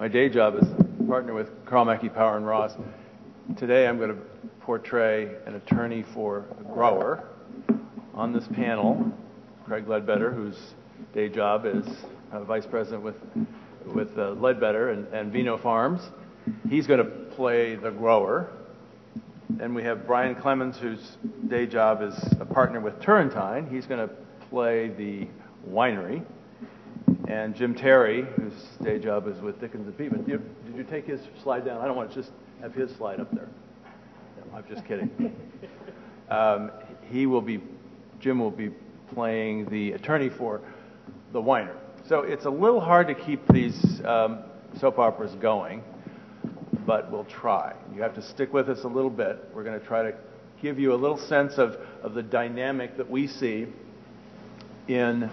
My day job is partner with Carle, Mackie, Power, and Ross. Today I'm going to portray an attorney for a grower. On this panel, Craig Ledbetter, whose day job is vice president with Ledbetter and Vino Farms. He's going to play the grower. Then we have Brian Clements, whose day job is a partner with Turrentine. He's going to play the winery. And Jim Terry, whose day job is with Dickenson and Peatman. Did you take his slide down? I don't want to just have his slide up there. No, I'm just kidding. Jim will be playing the attorney for the winery. So it's a little hard to keep these soap operas going, but we'll try. You have to stick with us a little bit. We're going to try to give you a little sense of the dynamic that we see in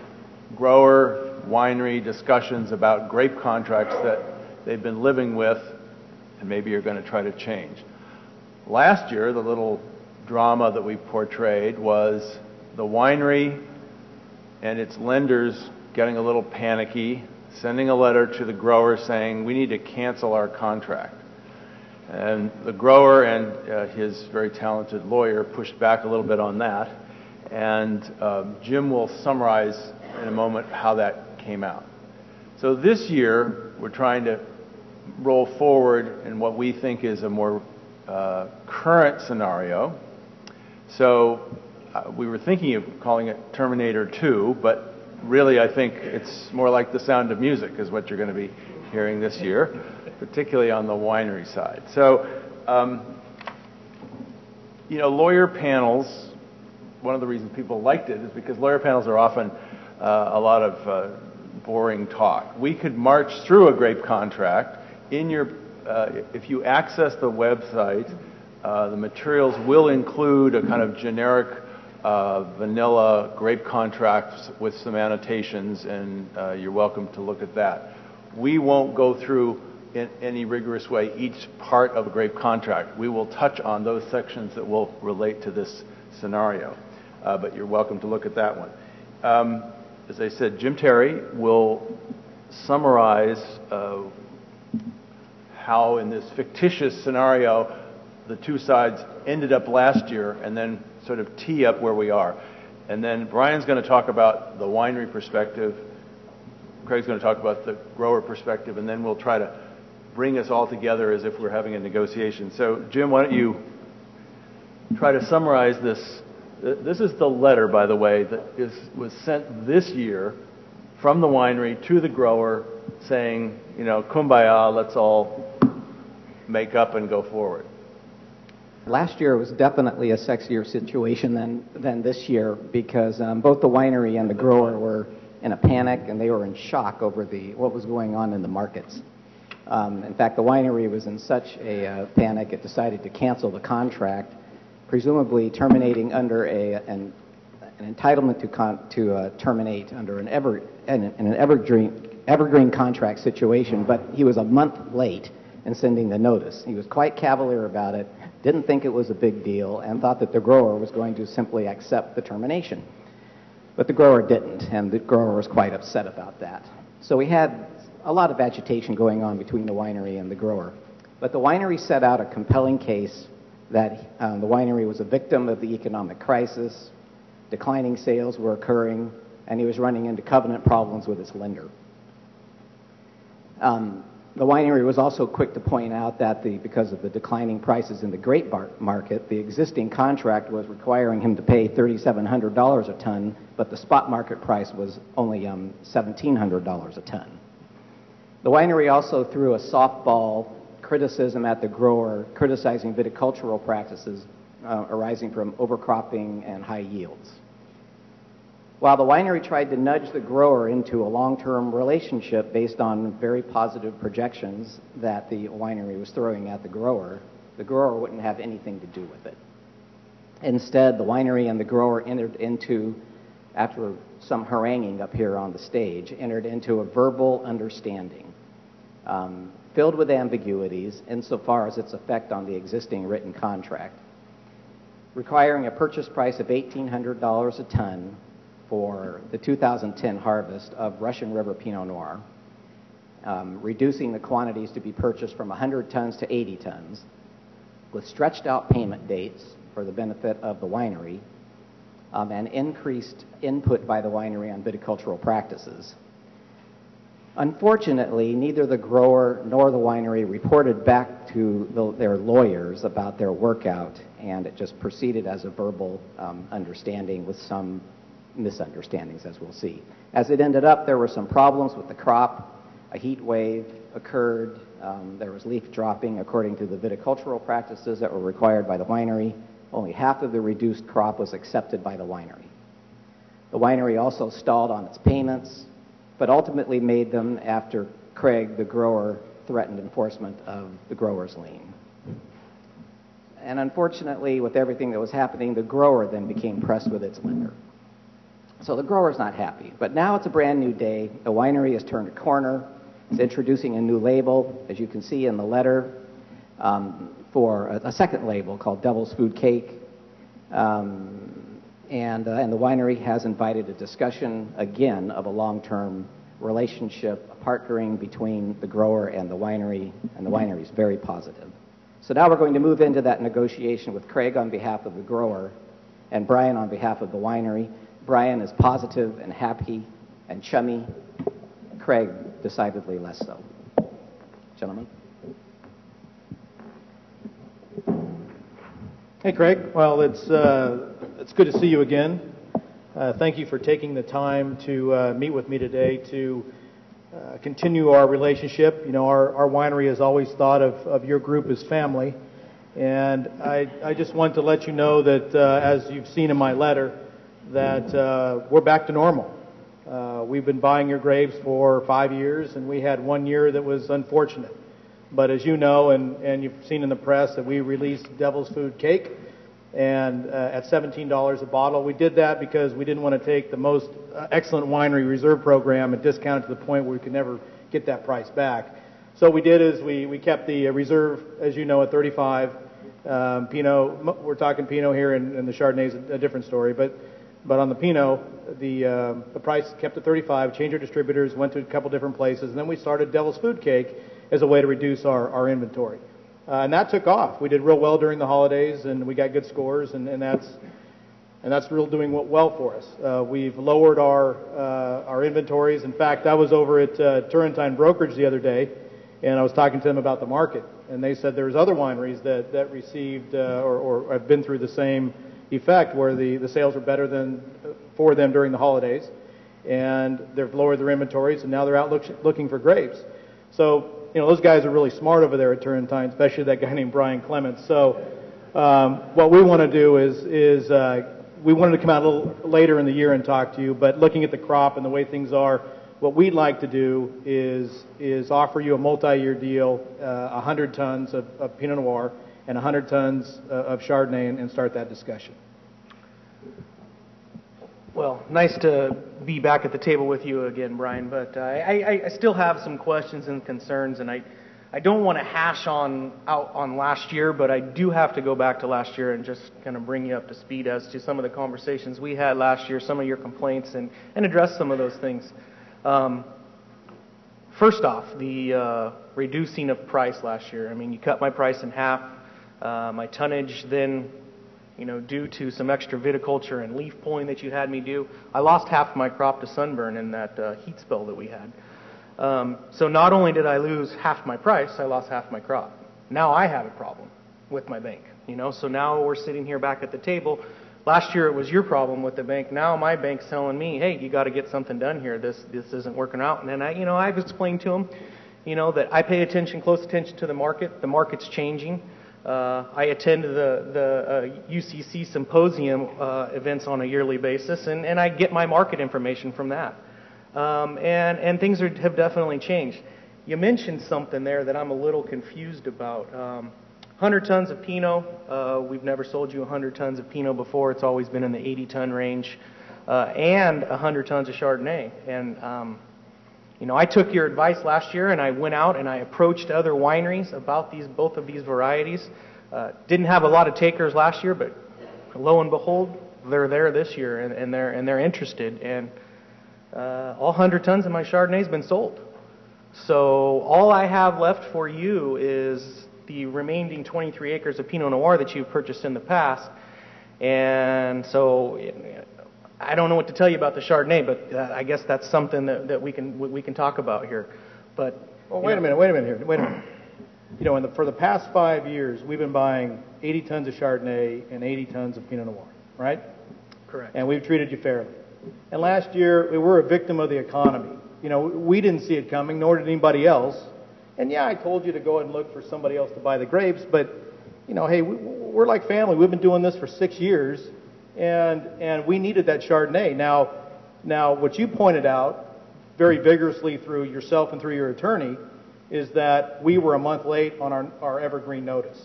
grower winery discussions about grape contracts that they've been living with and maybe you're going to try to change. Last year, the little drama that we portrayed was the winery and its lenders getting a little panicky, sending a letter to the grower saying, we need to cancel our contract. And the grower and his very talented lawyer pushed back a little bit on that. And Jim will summarize in a moment how that came out. So this year, we're trying to roll forward in what we think is a more current scenario. So we were thinking of calling it Terminator 2, but really I think it's more like The Sound of Music is what you're going to be hearing this year, particularly on the winery side. So, lawyer panels, one of the reasons people liked it is because lawyer panels are often a lot of boring talk. We could march through a grape contract. If you access the website, the materials will include a kind of generic vanilla grape contracts with some annotations, and you're welcome to look at that. We won't go through in any rigorous way each part of a grape contract. We will touch on those sections that will relate to this scenario, but you're welcome to look at that one. As I said, Jim Terry will summarize how in this fictitious scenario the two sides ended up last year and then sort of tee up where we are. And then Brian's going to talk about the winery perspective, Craig's going to talk about the grower perspective, and then we'll try to bring us all together as if we're having a negotiation. So Jim, why don't you try to summarize this. This is the letter, by the way, that was sent this year from the winery to the grower saying, kumbaya, let's all make up and go forward. Last year was definitely a sexier situation than this year because both the winery and the grower were in a panic and they were in shock over what was going on in the markets. In fact, the winery was in such a panic it decided to cancel the contract, presumably terminating under an entitlement to terminate under an evergreen contract situation, but he was a month late in sending the notice. He was quite cavalier about it, didn't think it was a big deal, and thought that the grower was going to simply accept the termination. But the grower didn't, and the grower was quite upset about that. So we had a lot of agitation going on between the winery and the grower. But the winery set out a compelling case that the winery was a victim of the economic crisis, declining sales were occurring, and he was running into covenant problems with its lender. The winery was also quick to point out that because of the declining prices in the grape market, the existing contract was requiring him to pay $3,700 a ton, but the spot market price was only $1,700 a ton. The winery also threw a softball criticism at the grower, criticizing viticultural practices arising from overcropping and high yields. While the winery tried to nudge the grower into a long-term relationship based on very positive projections that the winery was throwing at the grower wouldn't have anything to do with it. Instead, the winery and the grower entered into, after some haranguing up here on the stage, entered into a verbal understanding filled with ambiguities insofar as its effect on the existing written contract, requiring a purchase price of $1,800 a ton for the 2010 harvest of Russian River Pinot Noir, reducing the quantities to be purchased from 100 tons to 80 tons, with stretched out payment dates for the benefit of the winery, and increased input by the winery on viticultural practices. Unfortunately, neither the grower nor the winery reported back to their lawyers about their workout, and it just proceeded as a verbal understanding with some misunderstandings, as we'll see. As it ended up, there were some problems with the crop. A heat wave occurred. There was leaf dropping according to the viticultural practices that were required by the winery. Only half of the reduced crop was accepted by the winery. The winery also stalled on its payments, but ultimately made them after Craig, the grower, threatened enforcement of the grower's lien. And unfortunately, with everything that was happening, the grower then became pressed with its lender. So the grower's not happy. But now it's a brand new day. The winery has turned a corner. It's introducing a new label, as you can see in the letter, for a second label called Devil's Food Cake. And the winery has invited a discussion, again, of a long-term relationship, a partnering between the grower and the winery is very positive. So now we're going to move into that negotiation with Craig on behalf of the grower and Brian on behalf of the winery. Brian is positive and happy and chummy. Craig, decidedly less so. Gentlemen. Hey, Craig. Well, it's good to see you again. Thank you for taking the time to meet with me today to continue our relationship. You know, our winery has always thought of your group as family, and I just want to let you know that, as you've seen in my letter, that we're back to normal. We've been buying your grapes for 5 years, and we had 1 year that was unfortunate. But as you know, and you've seen in the press, that we released Devil's Food Cake, and at $17 a bottle. We did that because we didn't want to take the most excellent winery reserve program and discount it to the point where we could never get that price back. So what we did is we kept the reserve, as you know, at 35. Pinot, we're talking Pinot here, and the Chardonnay is a different story. But on the Pinot, the price kept at 35. Changed our distributors, went to a couple different places, and then we started Devil's Food Cake as a way to reduce our inventory. And that took off. We did real well during the holidays, and we got good scores, and that's real doing well for us. We've lowered our inventories. In fact, I was over at Turrentine Brokerage the other day, and I was talking to them about the market, and they said there's other wineries that received or have been through the same effect, where the sales are better than for them during the holidays, and they've lowered their inventories, and now they're out looking for grapes. So, you know, those guys are really smart over there at Turrentine, especially that guy named Clements. So what we want to do is we wanted to come out a little later in the year and talk to you, but looking at the crop and the way things are, what we'd like to do is offer you a multi-year deal, 100 tons of Pinot Noir and 100 tons of Chardonnay, and start that discussion. Well, nice to be back at the table with you again, Brian, but I still have some questions and concerns, and I don't want to hash out on last year, but I do have to go back to last year and just kind of bring you up to speed as to some of the conversations we had last year, some of your complaints, and address some of those things. First off, the reducing of price last year. I mean, you cut my price in half. My tonnage then, you know, due to some extra viticulture and leaf pulling that you had me do, I lost half my crop to sunburn in that heat spell that we had. So not only did I lose half my price, I lost half my crop. Now I have a problem with my bank, you know. So now we're sitting here back at the table. Last year it was your problem with the bank. Now my bank's telling me, hey, you got to get something done here. This isn't working out. And then I've explained to them, you know, that I pay close attention to the market. The market's changing. I attend the UCC Symposium events on a yearly basis, and I get my market information from that. And things have definitely changed. You mentioned something there that I'm a little confused about. 100 tons of Pinot. We've never sold you 100 tons of Pinot before. It's always been in the 80-ton range. And 100 tons of Chardonnay. And you know, I took your advice last year, and I went out and I approached other wineries about both of these varieties. Didn't have a lot of takers last year, but lo and behold, they're there this year, and they're interested. And all 100 tons of my Chardonnay's been sold. So all I have left for you is the remaining 23 acres of Pinot Noir that you've purchased in the past. And so I don't know what to tell you about the Chardonnay, but I guess that's something that we can talk about here. But well, wait a minute here. You know, for the past 5 years, we've been buying 80 tons of Chardonnay and 80 tons of Pinot Noir, right? Correct. And we've treated you fairly. And last year, we were a victim of the economy. You know, we didn't see it coming, nor did anybody else. And yeah, I told you to go and look for somebody else to buy the grapes, but, you know, hey, we're like family. We've been doing this for 6 years, and we needed that Chardonnay. Now, what you pointed out very vigorously through yourself and through your attorney is that we were a month late on our evergreen notice.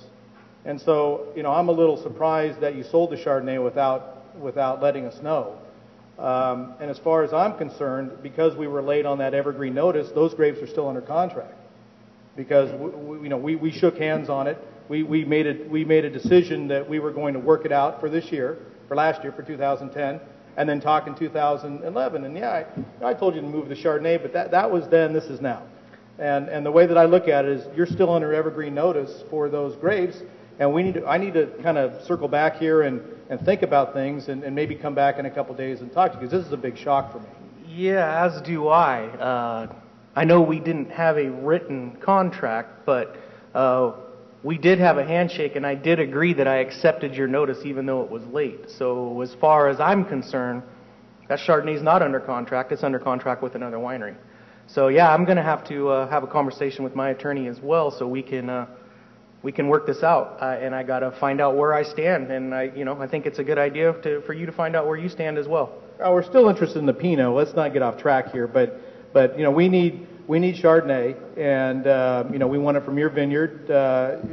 And so, you know, I'm a little surprised that you sold the Chardonnay without letting us know. And as far as I'm concerned, because we were late on that evergreen notice, those grapes are still under contract. Because we shook hands on it. We made a decision that we were going to work it out for last year, for 2010, and then talk in 2011. And yeah, I told you to move the Chardonnay, but that was then. This is now. And the way that I look at it is, you're still under evergreen notice for those grapes, and I need to kind of circle back here and think about things, and maybe come back in a couple days and talk to you, because this is a big shock for me. Yeah, as do I. I know we didn't have a written contract, but we did have a handshake, and I did agree that I accepted your notice even though it was late. So as far as I'm concerned, that Chardonnay's not under contract. It's under contract with another winery. So yeah, I'm going to have to have a conversation with my attorney as well, so we can work this out. And I got to find out where I stand, and I think it's a good idea for you to find out where you stand as well. We're still interested in the Pinot. Let's not get off track here, but we need Chardonnay, and we want it from your vineyard.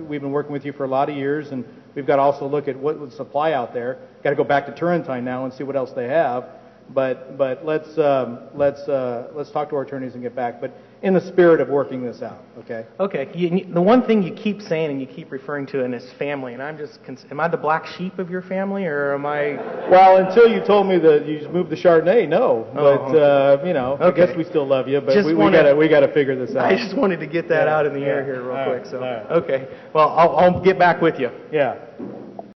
We've been working with you for a lot of years, and we've got to also look at what would supply out there. Got to go back to Turrentine now and see what else they have. But let's talk to our attorneys and get back. But in the spirit of working this out, okay? Okay. The one thing you keep saying and you keep referring to in is family, and I'm just am I the black sheep of your family, or am I? Well, until you told me that you moved the Chardonnay, no. But okay. I guess we still love you. But we got to figure this out. I just wanted to get that out in the air here real quick. So right. okay. Well, I'll get back with you. Yeah.